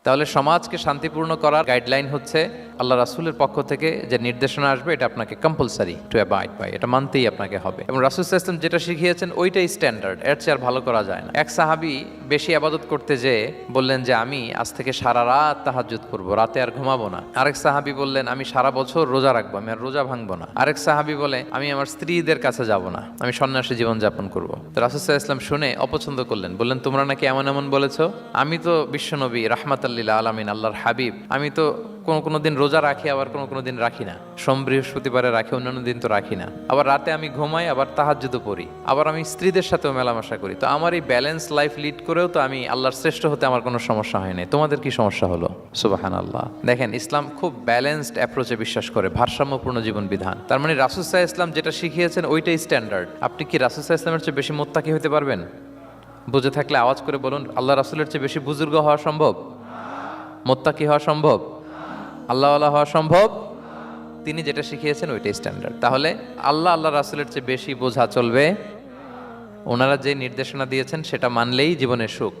তাহলে সমাজকে শান্তিপূর্ণ করার গাইডলাইন হচ্ছে আল্লাহ রাসূলের পক্ষ থেকে যে নির্দেশনা আসবে এটা আপনাকে কম্পালসারি টু অ্যাবাইড বাই, এটা মানতেই আপনাকে হবে। এবং রাসূল সাল্লাল্লাহু আলাইহি ওয়াসাল্লাম যেটা শিখিয়েছেন ওইটাই স্ট্যান্ডার্ড, এর চেয়ে আর ভালো করা যায় না। এক সাহাবী বেশি ইবাদত করতে যেয়ে বললেন যে আমি আজ থেকে সারা রাত তাহাজ্জুদ করব, রাতে আর ঘুমাবো না। আরেক সাহাবী বললেন আমি সারা বছর রোজা রাখবো, আমি আর রোজা ভাঙবো না। আরেক সাহাবী বলে আমি আমার স্ত্রীদের কাছে যাব না, আমি সন্ন্যাসী জীবন যাপন করব। তো রাসূল সাল্লাল্লাহু আলাইহি ওয়াসাল্লাম শুনে অপছন্দ করলেন, বললেন তোমরা নাকি এমন এমন বলেছো, আমি তো বিশ্বনবী রাহমাতাল লিল আলামিন, আল্লাহর হাবিব, আমি তো কোনো দিন রোজা রাখি, আবার কোনো দিন রাখি না। সোম বৃহস্পতিবারে রাখি, অন্যান্য দিন তো রাখি না। আবার রাতে আমি ঘুমাই, আবার তাহাজ্জুদও পড়ি, আবার আমি স্ত্রীদের সাথেও মেলামেশা করি। তো আমার এই ব্যালেন্স লাইফ লিড করেও তো আমি আল্লাহর শ্রেষ্ঠ হতে আমার কোনো সমস্যা হয় নাই, তোমাদের কি সমস্যা হলো? সুবহানাল্লাহ। দেখেন, ইসলাম খুব ব্যালেন্সড অ্যাপ্রোচে বিশ্বাস করে, ভারসাম্যপূর্ণ জীবন বিধান। তার মানে রাসূল সাল্লাল্লাহু আলাইহি ওয়াসাল্লাম যেটা শিখিয়েছেন ওইটাই স্ট্যান্ডার্ড। আপনি কি রাসূল সাল্লাল্লাহু আলাইহি ওয়াসাল্লামের চেয়ে বেশি মুত্তাকি হতে পারবেন? বুঝে থাকলে আওয়াজ করে বলুন, আল্লাহ রাসূলের চেয়ে বেশি বুজুর্গ হওয়া সম্ভব? মুত্তাকি হওয়া সম্ভব? আল্লাহওয়ালা হওয়া সম্ভব? তিনি যেটা শিখিয়েছেন ওইটাই স্ট্যান্ডার্ড। তাহলে আল্লাহ রাসূলের চেয়ে বেশি বোঝা চলবে, ওনারা যে নির্দেশনা দিয়েছেন সেটা মানলেই জীবনের সুখ।